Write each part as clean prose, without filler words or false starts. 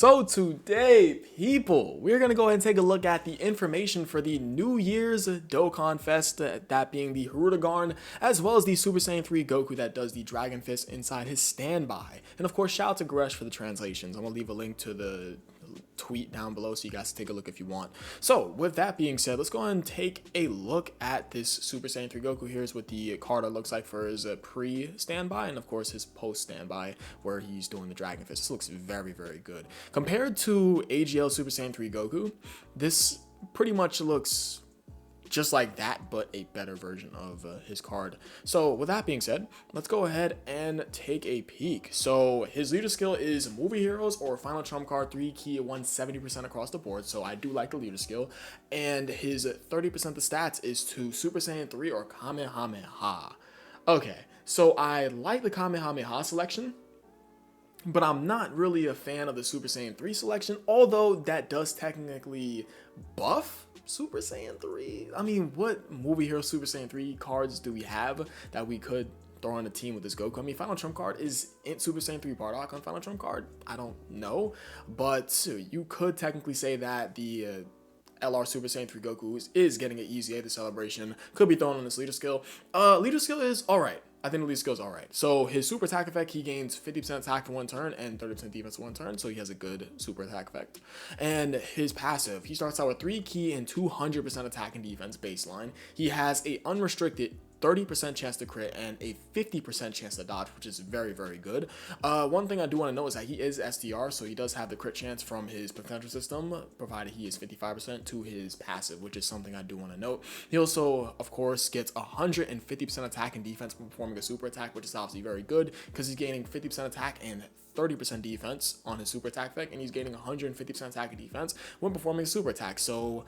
So today, people, we're going to go ahead and take a look at the information for the New Year's DokkanFest, that being the Hirudegarn, as well as the Super Saiyan 3 Goku that does the Dragon Fist inside his standby. And of course, shout out to Gresh for the translations. I'm going to leave a link to the tweet down below so you guys can take a look if you want. So with that being said, let's go ahead and take a look at this Super Saiyan 3 Goku. Here's what the card looks like for his pre-standby and of course his post-standby where he's doing the Dragon Fist. This looks very, very good. Compared to AGL Super Saiyan 3 Goku, this pretty much looks just like that, but a better version of his card. So with that being said, let's go ahead and take a peek. So his leader skill is Movie Heroes or Final Trump Card, 3 key, 170% across the board. So I do like the leader skill. And his 30% of the stats is to Super Saiyan 3 or Kamehameha. Okay, so I like the Kamehameha selection, but I'm not really a fan of the Super Saiyan 3 selection, although that does technically buff Super Saiyan 3. I mean, what Movie Hero Super Saiyan 3 cards do we have that we could throw on the team with this Goku? I mean, Final Trump Card is in Super Saiyan 3 Bardock on Final Trump Card. I don't know, but you could technically say that the LR Super Saiyan 3 Goku is getting an easy A. The celebration could be thrown on this leader skill. Leader skill is alright. I think the leader skill is alright. So his super attack effect, he gains 50% attack for one turn and 30% defense for one turn. So he has a good super attack effect. And his passive, he starts out with 3 key and 200% attack and defense baseline. He has a unrestricted 30% chance to crit and a 50% chance to dodge, which is very, very good. One thing I do want to know is that he is SDR, so he does have the crit chance from his potential system, provided he is 55% to his passive, which is something I do want to note. He also, of course, gets 150% attack and defense when performing a super attack, which is obviously very good because he's gaining 50% attack and 30% defense on his super attack effect, and he's gaining 150% attack and defense when performing a super attack. So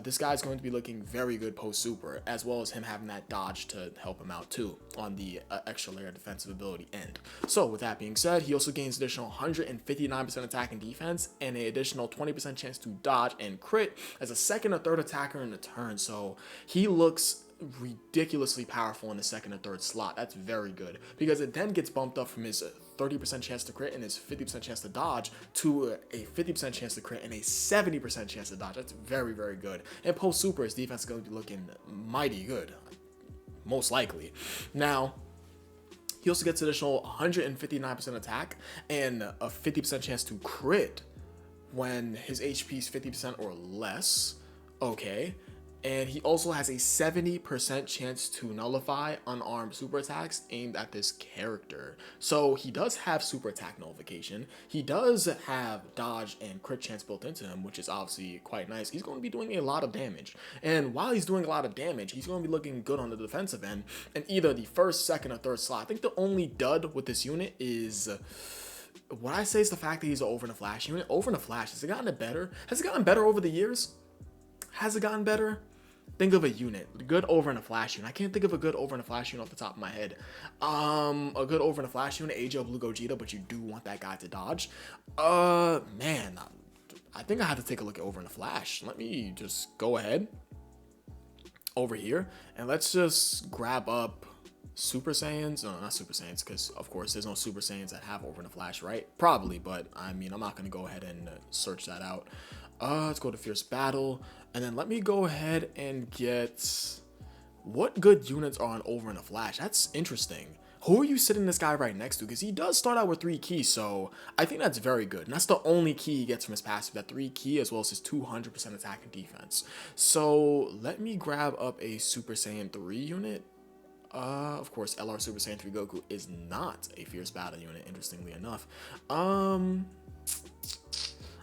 this guy's going to be looking very good post super, as well as him having that dodge to help him out too on the extra layer defensive ability end. So with that being said, he also gains additional 159% attack and defense and an additional 20% chance to dodge and crit as a second or third attacker in the turn. So he looks ridiculously powerful in the second or third slot. That's very good because it then gets bumped up from his 30% chance to crit and his 50% chance to dodge to a 50% chance to crit and a 70% chance to dodge. That's very, very good. And post super, his defense is going to be looking mighty good, most likely. Now, he also gets additional 159% attack and a 50% chance to crit when his HP is 50% or less. Okay. And he also has a 70% chance to nullify unarmed super attacks aimed at this character. So he does have super attack nullification. He does have dodge and crit chance built into him, which is obviously quite nice. He's going to be doing a lot of damage. And while he's doing a lot of damage, he's going to be looking good on the defensive end in either the first, second, or third slot. I think the only dud with this unit is what I say is the fact that he's an over in a flash unit. Over in a flash, has it gotten better? Has it gotten better over the years? Has it gotten better? Think of a unit, good over in a flash unit. I can't think of a good over in a flash unit off the top of my head. A good over in a flash unit, AGL Blue Gogeta, but you do want that guy to dodge. Man, I think I have to take a look at over in a flash. Let me just go ahead over here and let's just grab up Super Saiyans. No, not Super Saiyans, because of course there's no Super Saiyans that have over in a flash, right? Probably, but I mean, I'm not going to go ahead and search that out. Let's go to Fierce Battle, and then let me go ahead and get what good units are on over in a flash. That's interesting. Who are you sitting this guy right next to? Because he does start out with 3 keys, so I think that's very good. And that's the only key he gets from his passive, that 3 key, as well as his 200% attack and defense. So let me grab up a Super Saiyan 3 unit. Of course, LR Super Saiyan 3 Goku is not a Fierce Battle unit, interestingly enough.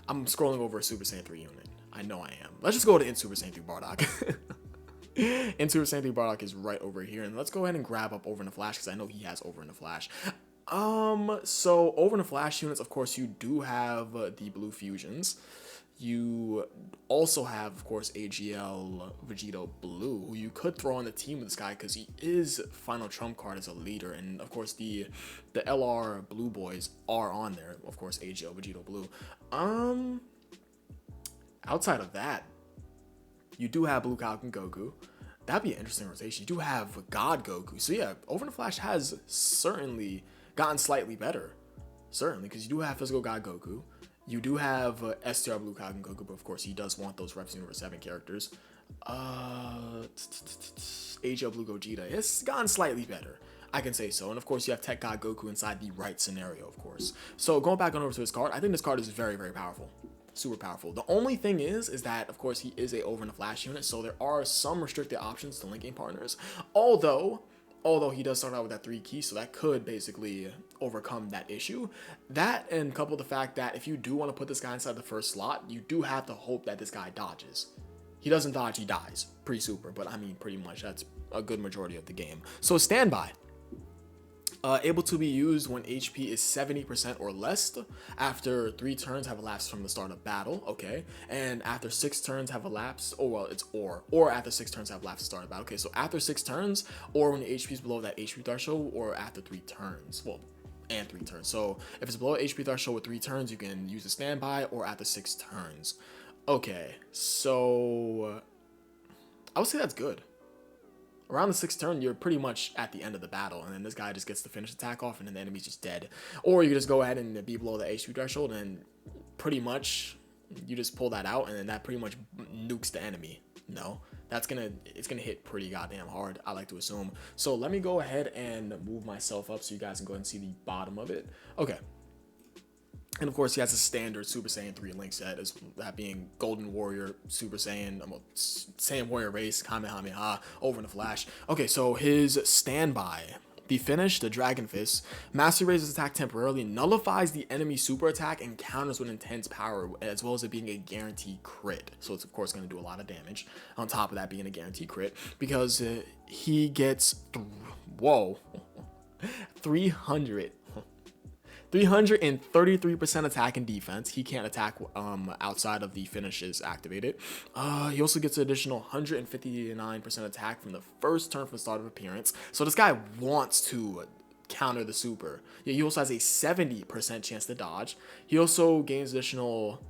I'm scrolling over a Super Saiyan 3 unit. I know I am. Let's just go to In Super Saiyan 3 Bardock. In Super Saiyan 3 Bardock is right over here. And let's go ahead and grab up Over in the Flash because I know he has Over in the Flash. So Over in the Flash units, of course, you do have the Blue Fusions. You also have, of course, AGL Vegito Blue, who you could throw on the team with this guy because he is Final Trump Card as a leader. And, of course, the LR Blue Boys are on there. Of course, AGL Vegito Blue. Outside of that, you do have Blue Falcon Goku. That'd be an interesting rotation. You do have God Goku. So, yeah, Over the Flash has certainly gotten slightly better. Certainly, because you do have Physical God Goku. You do have STR Blue Kagen Goku, but of course he does want those Reps Universe 7 characters. HL Blue Gogeta. It's gotten slightly better, I can say so. And of course you have Tech God Goku inside the right scenario, of course. So going back on over to his card, I think this card is very, very powerful. Super powerful. The only thing is that of course he is a over in a flash unit, so there are some restricted options to linking partners. Although he does start out with that 3 key, so that could basically overcome that issue. That, and coupled the fact that if you do want to put this guy inside the first slot, you do have to hope that this guy dodges. He doesn't dodge, he dies. Pretty super, but I mean, pretty much that's a good majority of the game. So standby. Able to be used when HP is 70% or less after 3 turns have elapsed from the start of battle, okay, and after 6 turns have elapsed, or well, it's or after 6 turns have elapsed the start of battle, okay, so after 6 turns, or when the HP is below that HP threshold, or after 3 turns, well, and 3 turns. So if it's below HP threshold with 3 turns, you can use a standby, or after 6 turns. Okay, so I would say that's good. Around the 6th turn, you're pretty much at the end of the battle, and then this guy just gets the finish attack off, and then the enemy's just dead. Or you just go ahead and be below the HP threshold, and pretty much you just pull that out, and then that pretty much nukes the enemy. No, it's gonna hit pretty goddamn hard, I like to assume. So let me go ahead and move myself up so you guys can go ahead and see the bottom of it. Okay. And of course, he has a standard Super Saiyan 3 link set, as that being Golden Warrior, Super Saiyan, Saiyan Warrior Race, Kamehameha, over in a flash. Okay, so his standby. The finish, the Dragon Fist, Master raises attack temporarily, nullifies the enemy super attack, and counters with intense power, as well as it being a guaranteed crit. So it's of course going to do a lot of damage, on top of that being a guaranteed crit, because he gets, 333% attack and defense. He can't attack outside of the finishes activated. He also gets an additional 159% attack from the first turn from the start of appearance. So this guy wants to counter the super. Yeah, he also has a 70% chance to dodge. He also gains additional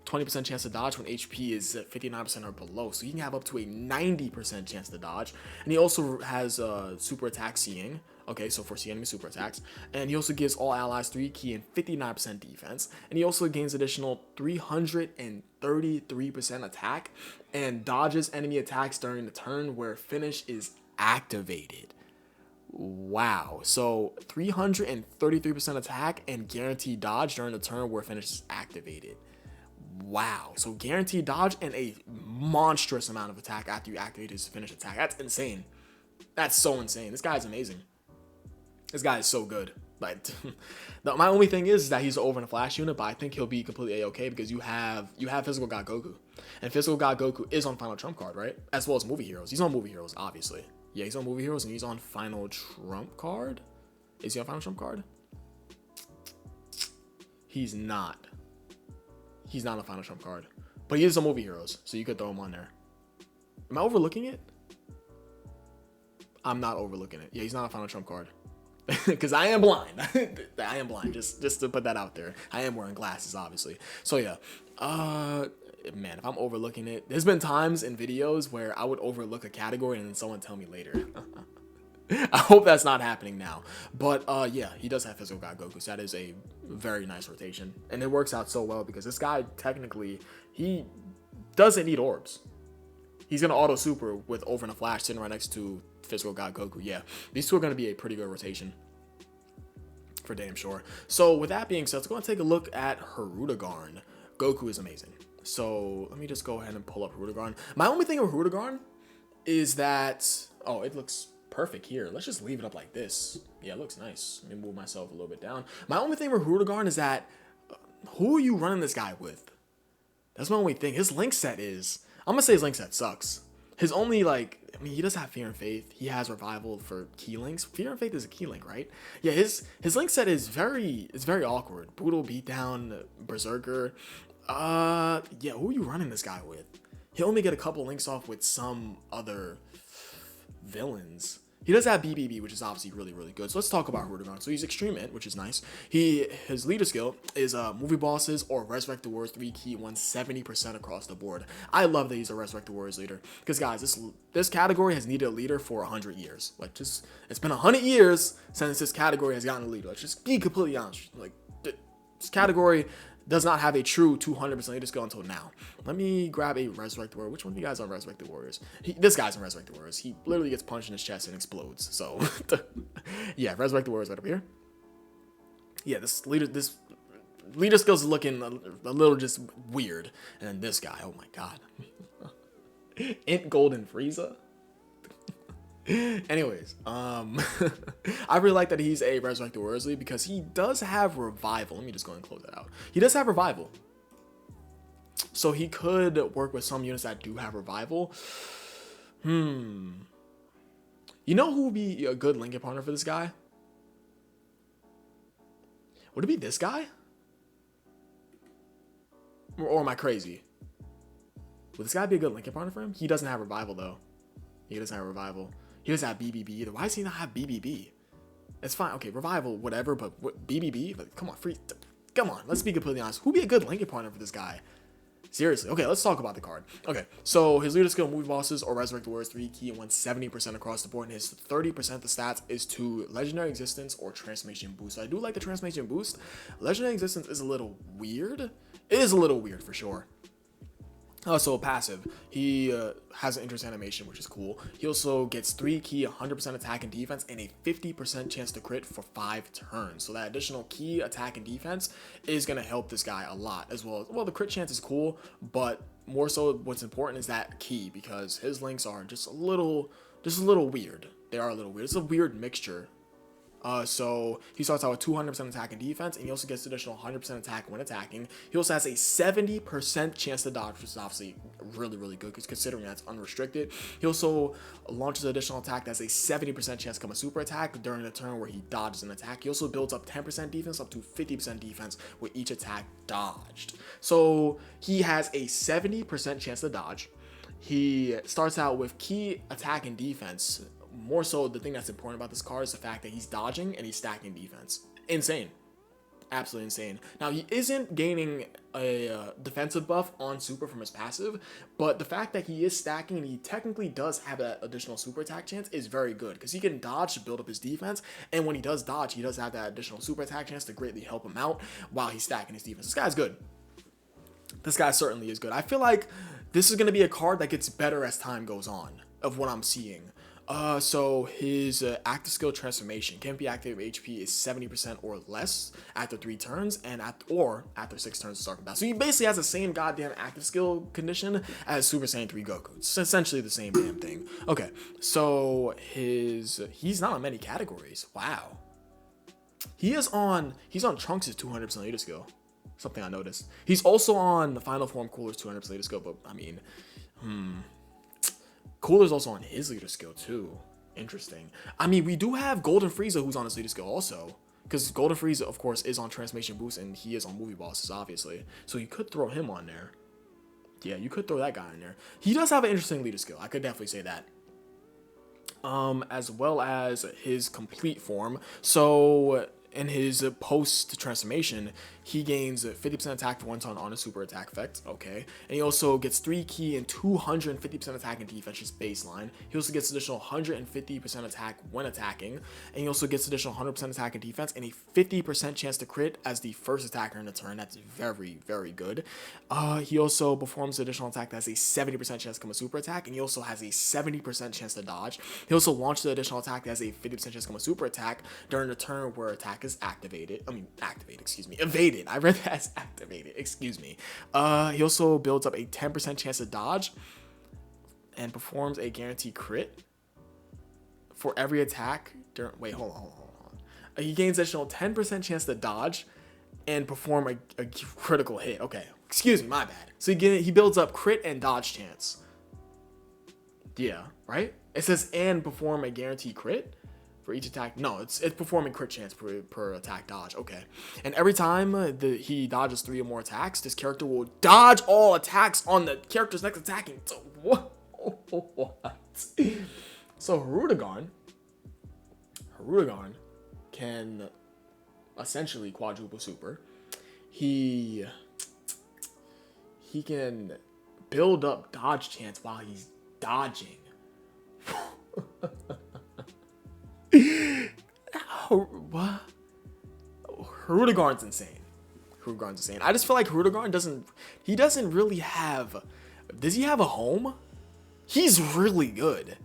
20% chance to dodge when HP is 59% or below, so he can have up to a 90% chance to dodge. And he also has super attack seeing, okay, so foresee enemy super attacks. And he also gives all allies 3 key and 59% defense. And he also gains additional 333% attack and dodges enemy attacks during the turn where finish is activated. Wow, so 333% attack and guaranteed dodge during the turn where finish is activated. Wow, so guaranteed dodge and a monstrous amount of attack after you activate his finish attack. That's insane. That's so insane. This guy is amazing. This guy is so good. Like, my only thing is that he's over in a flash unit, but I think he'll be completely a-okay because you have Physical God Goku, and Physical God Goku is on Final Trump Card, right? As well as Movie Heroes. He's on Movie Heroes, obviously. Yeah, he's on Movie Heroes and he's on Final Trump Card. Is he on Final Trump Card? He's not. He's not a Final Trump Card, but he is on Movie Heroes, so you could throw him on there. Am I overlooking it? I'm not overlooking it. Yeah, he's not a Final Trump Card. Because I am blind. I am blind, just to put that out there. I am wearing glasses, obviously. So yeah, man, if I'm overlooking it, there's been times in videos where I would overlook a category and then someone tell me later. I hope that's not happening now. But yeah, he does have Physical God Goku, so that is a very nice rotation. And it works out so well because this guy, technically, he doesn't need orbs. He's going to auto super with Over in a Flash sitting right next to Physical God Goku. Yeah, these two are going to be a pretty good rotation. For damn sure. So with that being said, let's go and take a look at Hirudegarn. Goku is amazing. So let me just go ahead and pull up Hirudegarn. My only thing with Hirudegarn is that, oh, it looks perfect here. Let's just leave it up like this. Yeah, it looks nice. Let me move myself a little bit down. My only thing with Hirudegarn is that, who are you running this guy with? That's my only thing. His link set is, I'm gonna say his link set sucks. His only, like, I mean, he does have Fear and Faith. He has Revival for key links. Fear and Faith is a key link, right? Yeah, his link set is very awkward. Brutal Beatdown, Berserker. Yeah, who are you running this guy with? He'll only get a couple links off with some other villains. He does have BBB, which is obviously really, really good. So let's talk about Hirudegarn. So he's Extreme Int, which is nice. His leader skill is Movie Bosses or Resurrect the Warriors 3 key 170% across the board. I love that he's a Resurrect the Warriors leader. Because guys, this category has needed a leader for 100 years. Like, just, it's been 100 years since this category has gotten a leader. Let's just be completely honest. Like, this category does not have a true 200% leader skill until now. Let me grab a Resurrect Warrior. Which one of you guys on Resurrected Warriors? This guy's on Resurrected Warriors. He literally gets punched in his chest and explodes. So, yeah, Resurrected Warriors right up here. Yeah, this leader skills is looking a little just weird. And then this guy, oh my god. Int Golden Frieza. Anyways, I really like that he's a Resurrected Warriors lead because he does have Revival. Let me just go and close that out. He does have Revival. So he could work with some units that do have Revival. You know who would be a good linking partner for this guy? Would it be this guy? Or am I crazy? Would this guy be a good linking partner for him? He doesn't have Revival though. He doesn't have Revival. He doesn't have BBB either. Why does he not have BBB? It's fine. Okay, Revival, whatever, but what, BBB? Like, come on, come on. Let's be completely honest. Who'd be a good linking partner for this guy? Seriously. Okay, let's talk about the card. Okay, so his leader skill, movie bosses, or Resurrect Warriors 3 key and wins 70% across the board, and his 30% of the stats is to Legendary Existence or Transformation Boost. So I do like the Transformation Boost. Legendary Existence is a little weird. It is a little weird for sure. Also passive, he has an interest animation, which is cool. He also gets 3 key, 100% attack and defense, and a 50% chance to crit for 5 turns. So that additional key, attack, and defense is going to help this guy a lot as well. Well, the crit chance is cool, but more so what's important is that key, because his links are just a little weird. They are a little weird. It's a weird mixture. So he starts out with 200% attack and defense, and he also gets additional 100% attack when attacking. He also has a 70% chance to dodge, which is obviously really, really good because considering that's unrestricted. He also launches additional attack that has a 70% chance to become a super attack during the turn where he dodges an attack. He also builds up 10% defense up to 50% defense with each attack dodged. So he has a 70% chance to dodge. He starts out with key attack and defense. More so, the thing that's important about this card is the fact that he's dodging and he's stacking defense. Insane. Absolutely insane. Now, he isn't gaining a defensive buff on super from his passive, but the fact that he is stacking and he technically does have that additional super attack chance is very good because he can dodge to build up his defense, and when he does dodge, he does have that additional super attack chance to greatly help him out while he's stacking his defense. This guy's good. This guy certainly is good. I feel like this is going to be a card that gets better as time goes on, of what I'm seeing. So his active skill transformation can't be active HP is 70% or less after 3 turns and after 6 turns to start combat. So he basically has the same goddamn active skill condition as Super Saiyan 3 Goku. It's essentially the same damn thing. Okay, so he's not on many categories. Wow. He's on Trunks' 200% leader skill. Something I noticed. He's also on the Final Form Cooler's 200% leader skill, but I mean, Cooler's also on his leader skill too. Interesting. I mean, we do have Golden Frieza who's on his leader skill also. Because Golden Frieza, of course, is on Transformation Boost and he is on Movie Bosses, obviously. So you could throw him on there. Yeah, you could throw that guy in there. He does have an interesting leader skill. I could definitely say that. As well as his complete form. So in his post transformation, he gains 50% attack for 1 turn on a super attack effect. Okay. And he also gets 3 key and 250% attack and defense, just baseline. He also gets additional 150% attack when attacking. And he also gets additional 100% attack and defense and a 50% chance to crit as the first attacker in the turn. That's very, very good. He also performs additional attack that has a 70% chance to become a super attack. And he also has a 70% chance to dodge. He also launches the additional attack that has a 50% chance to become a super attack during the turn where attack is evaded. I read that as activated, excuse me. He also builds up a 10% chance to dodge and performs a guaranteed crit for every attack during, wait, hold on. He gains additional 10% chance to dodge and perform a critical hit. Okay, excuse me, my bad. So he builds up crit and dodge chance. Yeah, right? It says and perform a guaranteed crit for each attack. No, it's performing crit chance per attack dodge. Okay. And every time he dodges 3 or more attacks, this character will dodge all attacks on the character's next attacking. So what? So Hirudegarn can essentially quadruple super. He can build up dodge chance while he's dodging. What? Hirudegarn's insane. Rudegarn's insane. I just feel like Rudegarn doesn't really have, does he have a home? He's really good.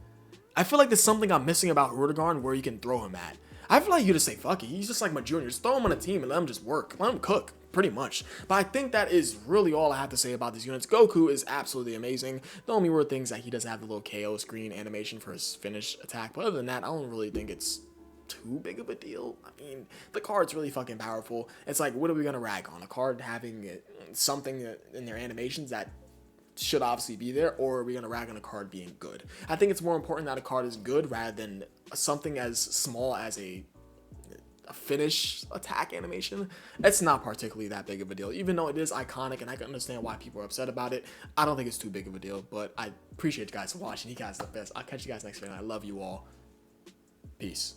I feel like there's something I'm missing about Rudegarn where you can throw him at. I feel like you just say, fuck it. He's just like my junior. Just throw him on a team and let him just work. Let him cook, pretty much. But I think that is really all I have to say about these units. Goku is absolutely amazing. The only weird thing is that he doesn't have the little KO screen animation for his finish attack. But other than that, I don't really think it's too big of a deal. I mean, the card's really fucking powerful. It's like, what are we going to rag on? A card having something in their animations that should obviously be there, or are we going to rag on a card being good? I think it's more important that a card is good rather than something as small as a finish attack animation. It's not particularly that big of a deal, even though it is iconic and I can understand why people are upset about it. I don't think it's too big of a deal, but I appreciate you guys for watching. You guys are the best. I'll catch you guys next video. I love you all. Peace.